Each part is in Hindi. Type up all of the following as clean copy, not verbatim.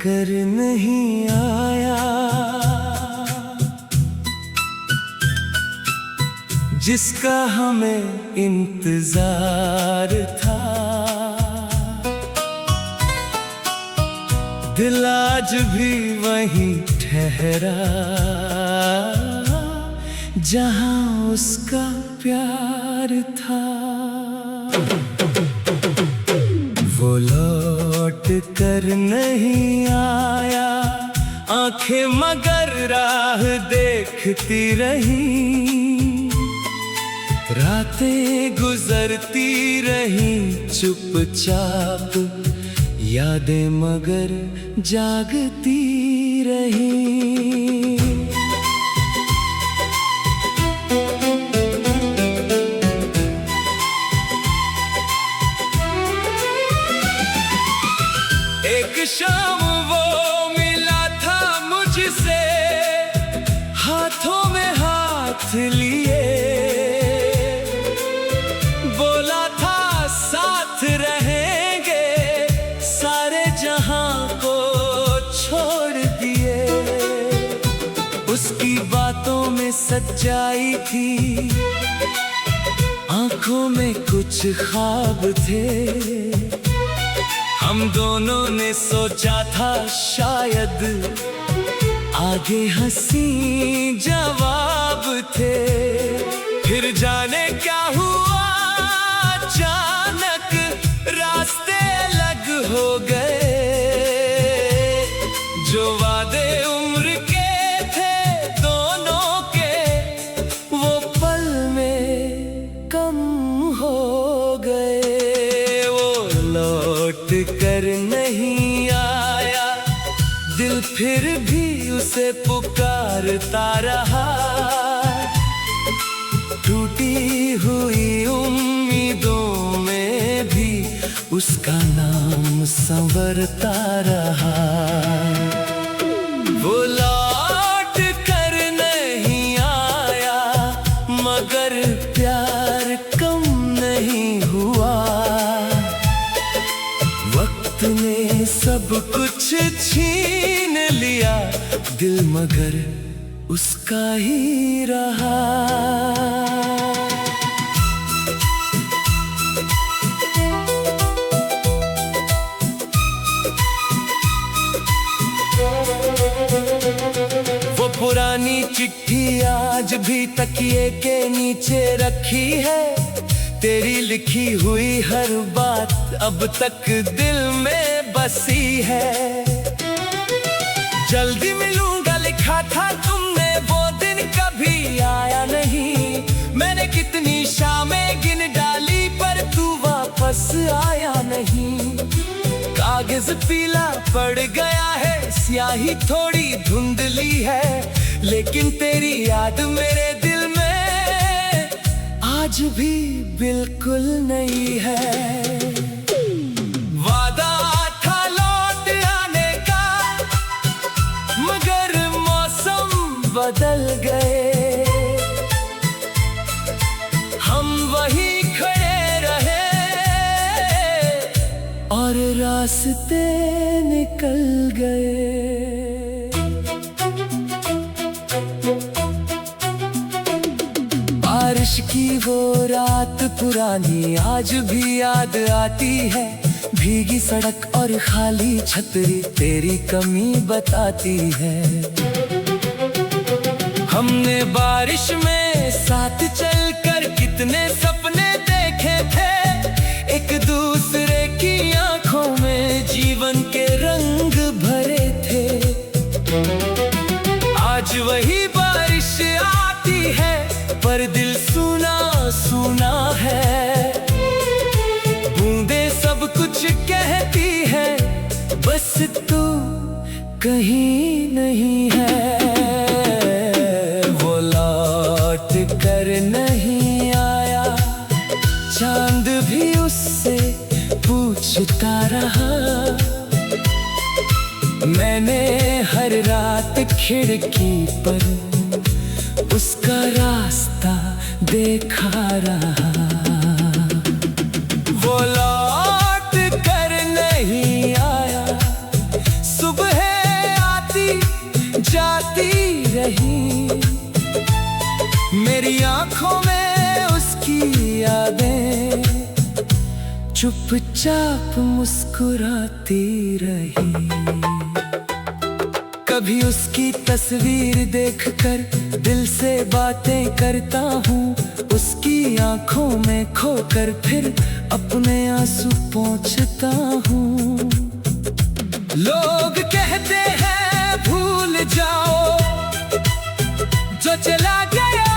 कर नहीं आया, जिसका हमें इंतजार था। दिल आज भी वहीं ठहरा जहां उसका प्यार था। वो लौट कर नहीं आया, आंखें मगर राह देखती रही। रातें गुजरती रही चुपचाप, यादें मगर जागती रही। एक शाम वो मिला था मुझसे, हाथों में हाथ लिए। बोला था साथ रहेंगे, सारे जहां को छोड़ दिए। उसकी बातों में सच्चाई थी, आंखों में कुछ ख्वाब थे। हम दोनों ने सोचा था शायद आगे हंसी जवाब थे। फिर जाने क्या हुआ, अचानक रास्ते अलग हो गए। जो वादे उम्र के थे दोनों के, वो पल में कम हो गए। वो लौट कर नहीं आया, दिल फिर भी उसे पुकारता रहा। टूटी हुई उम्मीदों में भी उसका नाम संवरता रहा। वो लौट कर नहीं आया, मगर प्यार कम नहीं हुआ। वक्त ने सब कुछ छीन लिया, दिल मगर उसका ही रहा। वो पुरानी चिट्ठी आज भी तकिए के नीचे रखी है। तेरी लिखी हुई हर बात अब तक दिल में बसी है। जल्दी मिलूंगा लिखा था तुमने, वो दिन कभी आया नहीं। मैंने कितनी शामें गिन डाली, पर तू वापस आया नहीं। कागज पीला पड़ गया है, स्याही थोड़ी धुंधली है, लेकिन तेरी याद मेरे दिल में आज भी बिल्कुल नहीं है। वादा था लौट आने का, मगर मौसम बदल गए। हम वहीं खड़े रहे और रास्ते निकल गए। बारिश की वो रात पुरानी आज भी याद आती है। भीगी सड़क और खाली छतरी तेरी कमी बताती है। हमने बारिश में साथ चलकर कितने सपने देखे थे। एक दूसरे की आंखों में जीवन के रंग भरे थे। आज वही बारिश आती है, पर दिल सूना सूना है। बूंदे सब कुछ कहती है, बस तू कहीं नहीं है। वो लौट कर नहीं आया, चांद भी उससे पूछता रहा। मैंने हर रात खिड़की पर उसका रास्ता देखा रहा। वो लौट कर नहीं आया, सुबह चुपचाप मुस्कुराती रही। कभी उसकी तस्वीर देखकर दिल से बातें करता हूँ, उसकी आंखों में खोकर फिर अपने आंसू पोंछता हूँ। लोग कहते हैं भूल जाओ, जो चला गया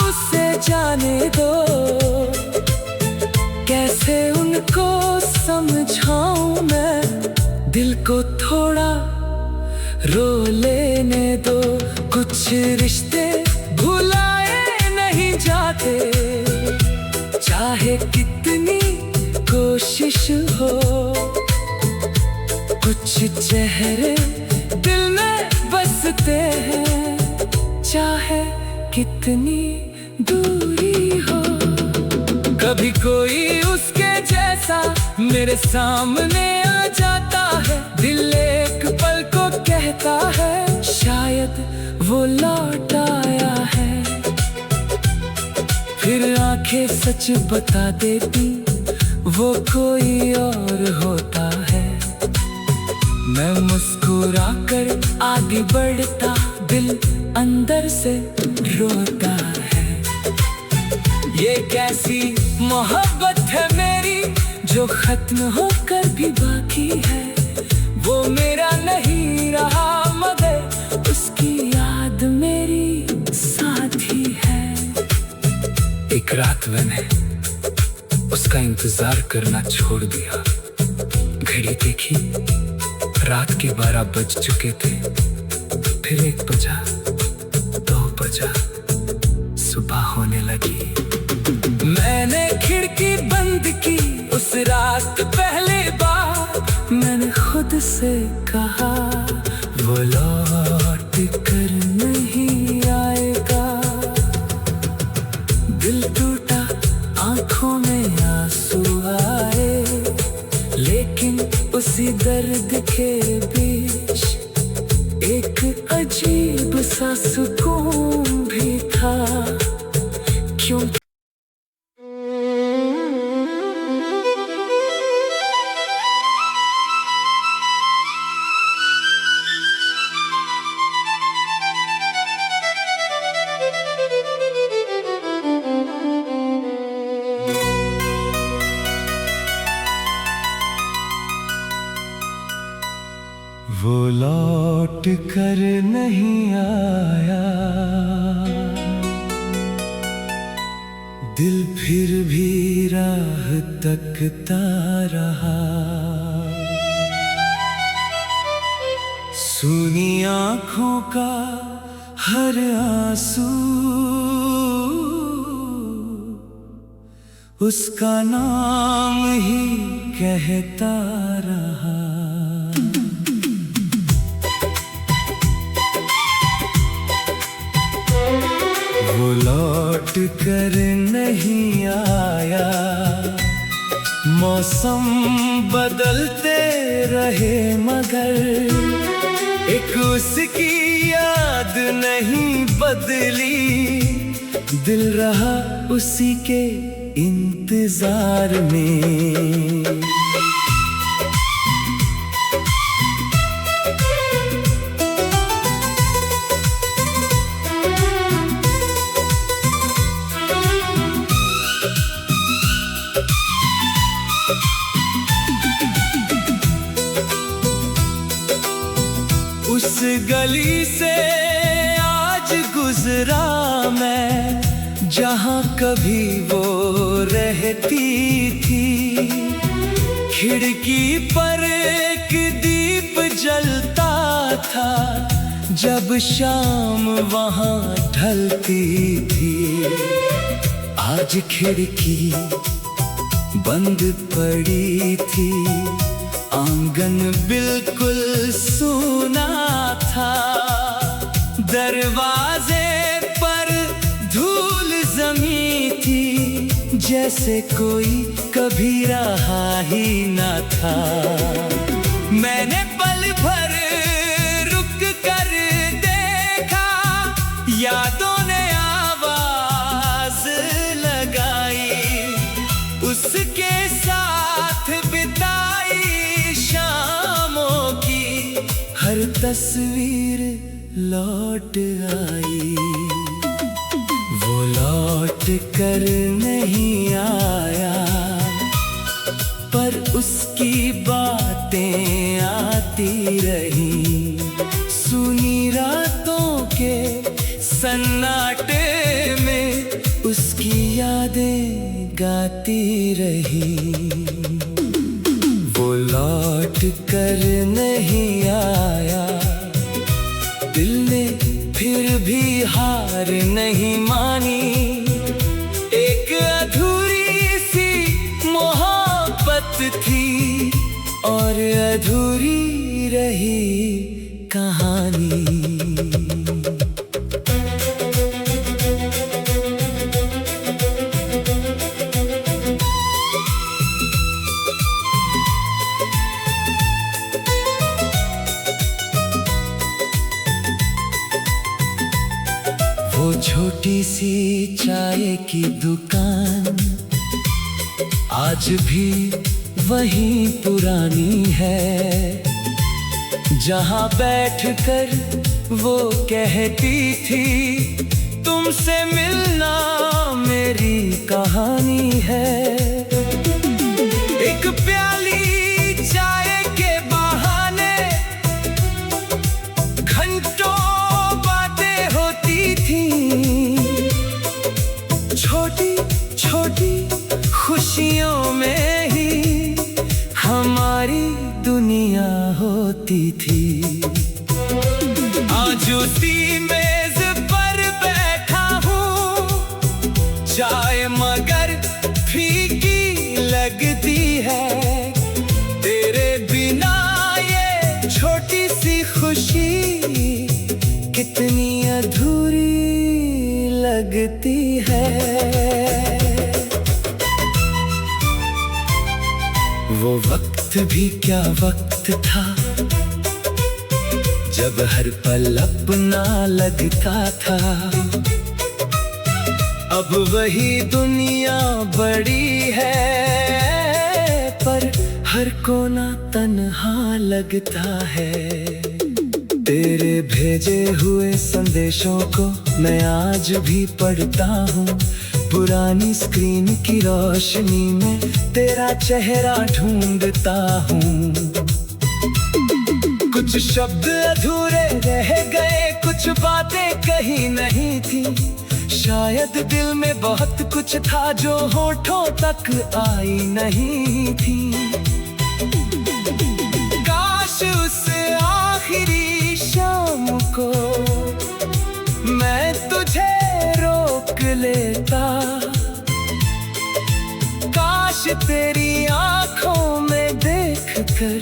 उससे जाने दो। कैसे उनको समझाऊं मैं, दिल को थोड़ा रो लेने दो। कुछ रिश्ते भुलाए नहीं जाते, चाहे कितनी कोशिश हो। कुछ चेहरे दिल में बसते हैं, चाहे कितनी दूरी हो। कभी कोई उसके जैसा मेरे सामने आ जाता है, दिल एक पल को कहता है शायद वो लौट आया है। फिर आंखें सच बता देती वो कोई और होता है। मैं मुस्कुराकर आगे बढ़ता, दिल अंदर से रोता है। ये कैसी मोहब्बत है मेरी, जो खत्म होकर भी बाकी है। वो मेरा नहीं रहा मगर उसकी याद मेरी साथी है। एक रात मैंने उसका इंतजार करना छोड़ दिया। घड़ी देखी, रात के 12 बज चुके थे। फिर 1 बजा, 2 बजा, सुबह होने लगी। मैंने खिड़की बंद की उस रात पहली बार। मैंने खुद से कहा वो लौट कर नहीं आएगा। दिल टूटा, आंखों में आंसू आए, लेकिन उसी दर्द के बीच एक अजीब सा सुकून भी था। क्यों वो लौट कर नहीं आया, दिल फिर भी राह तकता रहा। सूनी आँखों का हर आंसू उसका नाम ही कहता रहा। वो लौट कर नहीं आया, मौसम बदलते रहे मगर एक उसकी याद नहीं बदली। दिल रहा उसी के इंतजार में। उस गली से आज गुजरा मैं, जहाँ कभी वो रहती थी। खिड़की पर एक दीप जलता था, जब शाम वहाँ ढलती थी। आज खिड़की बंद पड़ी थी, आंगन बिल्कुल सूना था। दरवाजे पर धूल जमी थी, जैसे कोई कभी रहा ही न था। मैंने पल भर रुक कर देखा, यादों ने आवाज लगाई। उसके साथ तस्वीर लौट आई। वो लौट कर नहीं आया, पर उसकी बातें आती रही। सुनी रातों के सन्नाटे में उसकी यादें गाती रही। वो लौट कर नहीं आया, दिल ने फिर भी हार नहीं मानी। एक अधूरी सी मोहब्बत थी और अधूरी रही कहानी। वो छोटी सी चाय की दुकान आज भी वही पुरानी है, जहाँ बैठकर वो कहती थी तुमसे मिलना मेरी कहानी है। एक प्याली चाय के बहाने घंटों बातें होती थी। छोटी छोटी खुशियों में ही हमारी दुनिया होती थी। आज उसी मेज पर बैठा हूँ, चाय मगर फीकी लगती है। तेरे बिना ये छोटी सी खुशी कितनी अधूरी लगती है। वो वक्त भी क्या वक्त था, जब हर पल अपना लगता था। अब वही दुनिया बड़ी है, पर हर कोना तन्हा लगता है। तेरे भेजे हुए संदेशों को मैं आज भी पढ़ता हूँ। पुरानी स्क्रीन की रोशनी में तेरा चेहरा ढूंढता हूँ। कुछ शब्द अधूरे रह गए, कुछ बातें कही नहीं थी। शायद दिल में बहुत कुछ था जो होठों तक आई नहीं थी। काश उस आखिरी शाम को मैं तुझे रोक लेता। काश तेरी आंखों में देखकर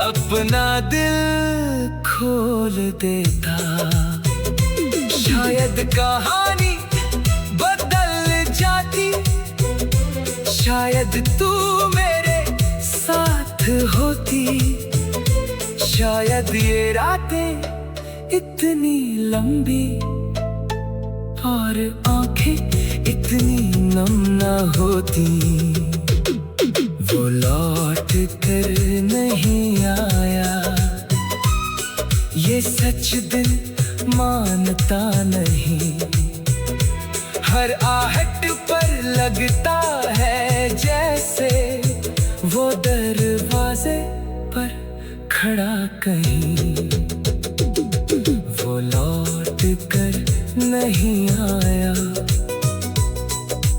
अपना दिल खोल देता। शायद कहानी बदल जाती, शायद तू मेरे साथ होती। शायद ये रातें इतनी लंबी और आंखें इतनी नम न होती। वो लौट कर नहीं आया, ये सच दिल मानता नहीं। हर आहट पर लगता है जैसे वो दरवाजे पर खड़ा कहीं। वो लौट कर नहीं आया,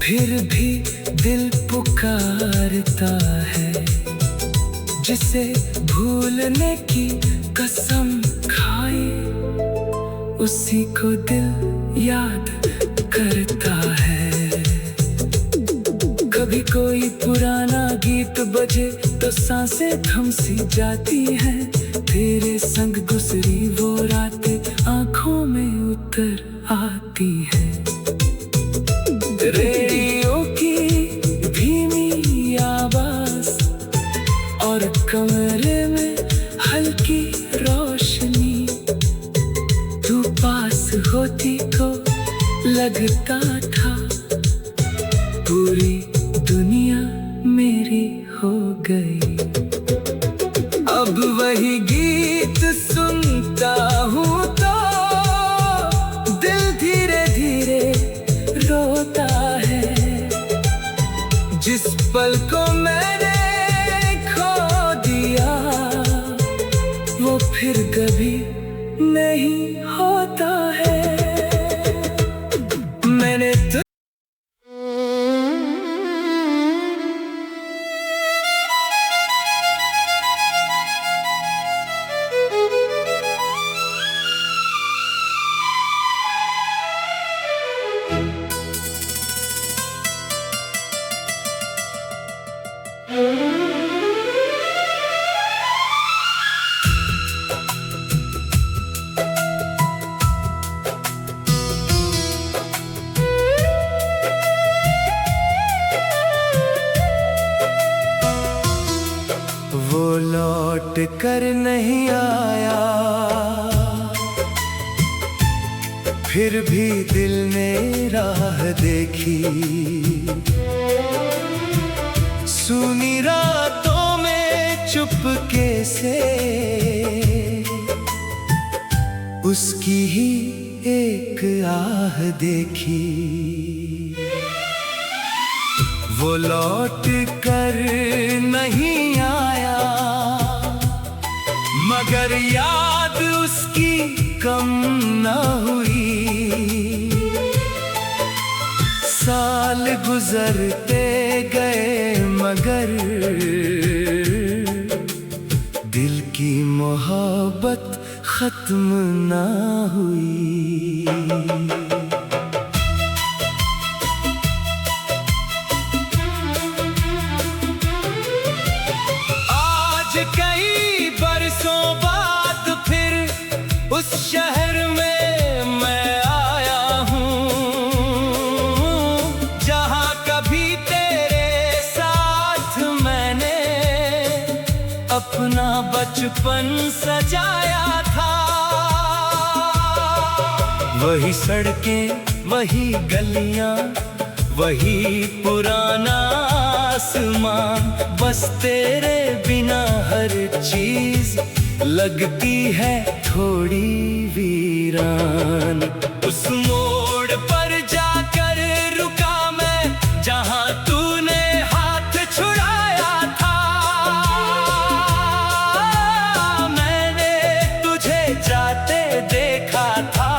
फिर भी दिल पुकारता है। जिसे भूलने की कसम खाए, उसी को दिल याद करता है। कभी कोई पुराना गीत बजे तो सांसें थम सी जाती हैं। तेरे संग गुजरी वो रातें आंखों में उतर आती है। रेडियो की धीमी आवाज और कमरे में हल्की रोशनी। तू पास होती तो लगता था पूरी दुनिया मेरी हो गई। अब वही गीत सुन जिस पल को मैंने खो दिया वो फिर कभी नहीं होता है। मैंने तो वो लौट कर नहीं आया, फिर भी दिल ने राह देखी। सुनी रातों में चुपके से उसकी ही एक आह देखी। वो लौट कर नहीं आया, मगर याद उसकी कम न हुई। साल गुजरते गए मगर दिल की मोहब्बत खत्म न हुई। कई बरसों बाद फिर उस शहर में मैं आया हूँ, जहाँ कभी तेरे साथ मैंने अपना बचपन सजाया था। वही सड़कें, वही गलियाँ, वही पुराना आसमां, बस तेरे बिना हर चीज लगती है थोड़ी वीरान। उस मोड़ पर जाकर रुका मैं जहां तूने हाथ छुड़ाया था। मैंने तुझे जाते देखा था,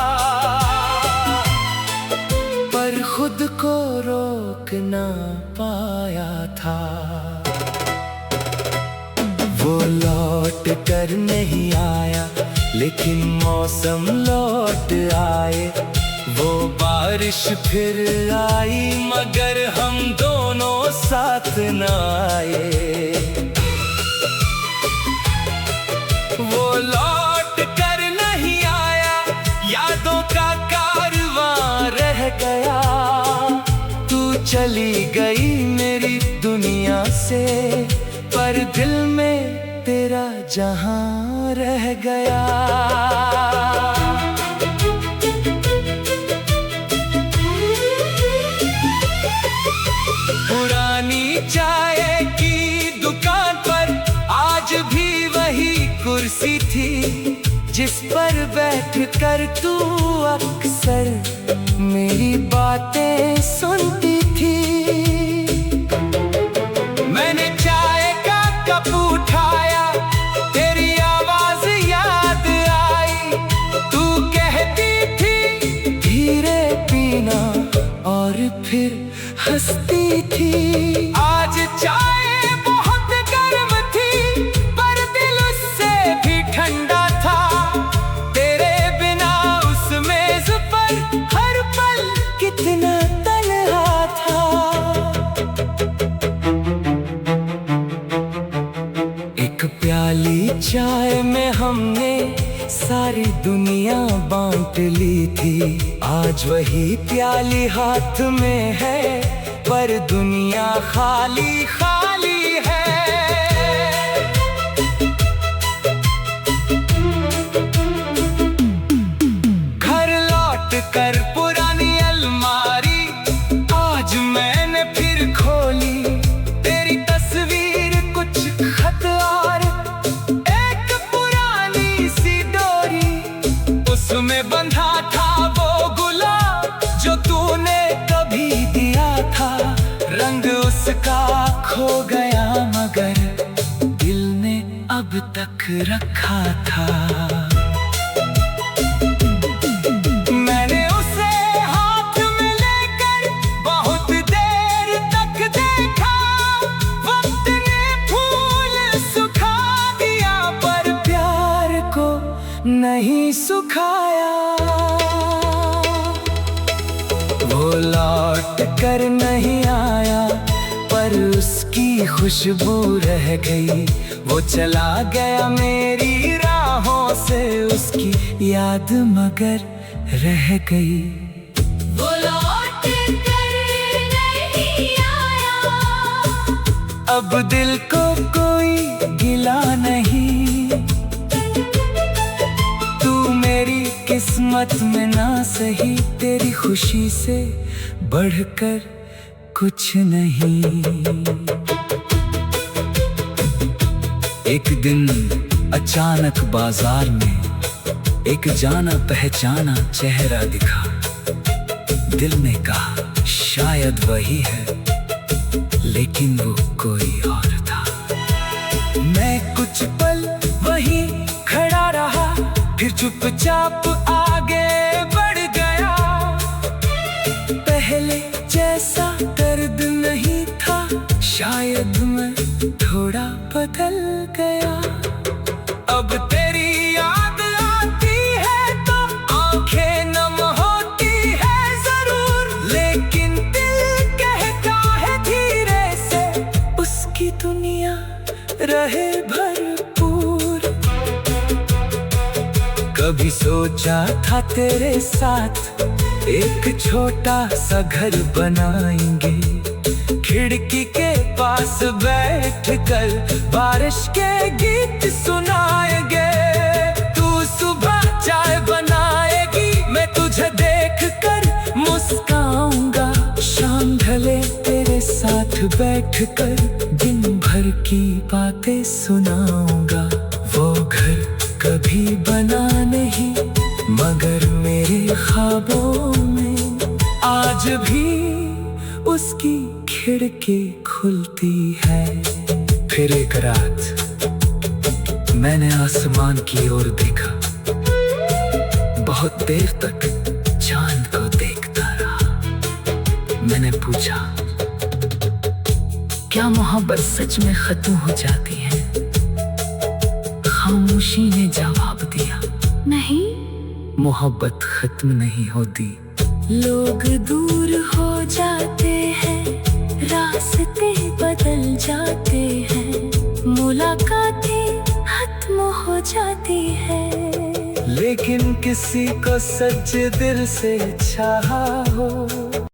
पर खुद को रोक ना पाया था। वो लौट कर नहीं आया, लेकिन मौसम लौट आए। वो बारिश फिर आई, मगर हम दोनों साथ न आए। वो लौट कर नहीं आया, यादों का कारवां रह गया। तू चली गई मेरी दुनिया से, पर दिल में तेरा जहां रह गया। पुरानी चाय की दुकान पर आज भी वही कुर्सी थी, जिस पर बैठ कर तू अक्सर मेरी बातें सुनती थी। मैंने चाय का कप उठाया, तेरी आवाज याद आई। तू कहती थी धीरे पीना, और फिर हंसती थी। आज चाय बहुत गर्म थी, पर दिल उससे भी ठंडा था। तेरे बिना उस मेज पर हर पल कितना तन्हा था। एक प्याली चाय में हमने सारी दुनिया बांट ली थी। आज वही प्याली हाथ में है, पर दुनिया खाली खाली है। घर लौट कर पुरानी अलमारी आज मैंने फिर खोली। तेरी तस्वीर, कुछ खत और एक पुरानी सी डोरी, उसमें बंधा था वो गुलाब जो तूने कभी दिया था। रंग उस सका, खो गया मगर दिल ने अब तक रखा था। मैंने उसे हाथ में लेकर बहुत देर तक देखा, वक्त ने फूल सुखा दिया पर प्यार को नहीं सुखाया। वो लौट कर नहीं आया पर उसकी खुशबू रह गई। वो चला गया मेरी राहों से, उसकी याद मगर रह गई। वो लौट कर नहीं आया, अब दिल को कोई गिला नहीं। तू मेरी किस्मत में ना सही, तेरी खुशी से बढ़कर कुछ नहीं। एक दिन अचानक बाजार में एक जाना पहचाना चेहरा दिखा। दिल ने कहा शायद वही है, लेकिन वो कोई और था। मैं कुछ पल वहीं खड़ा रहा, फिर चुपचाप आगे बढ़ गया। पहले जैसा दर्द नहीं था, शायद मैं थोड़ा बदल गया। अब तेरी याद आती है तो आंखें नम होती है जरूर, लेकिन दिल कहता है धीरे से उसकी दुनिया रहे भरपूर। कभी सोचा था तेरे साथ एक छोटा सा घर बनाएंगे, खिड़की के पास बैठ कर बारिश के गीत सुनाएंगे। तू सुबह चाय बनाएगी, मैं तुझे देख कर मुस्काऊंगा। शाम ढले तेरे साथ बैठ कर दिन भर की बातें सुनाऊंगा। वो घर कभी बना नहीं मगर मेरे ख्वाबों में आज भी उसकी खिड़की खुलती है। फिर एक रात मैंने आसमान की ओर देखा, बहुत देर तक चांद को देखता रहा। मैंने पूछा क्या मोहब्बत सच में खत्म हो जाती है? खामोशी ने जवाब दिया नहीं, मोहब्बत खत्म नहीं होती। लोग दूर हो जाते हैं, रास्ते बदल जाते हैं, मुलाकातें खत्म हो जाती है। लेकिन किसी को सच्चे दिल से चाहा हो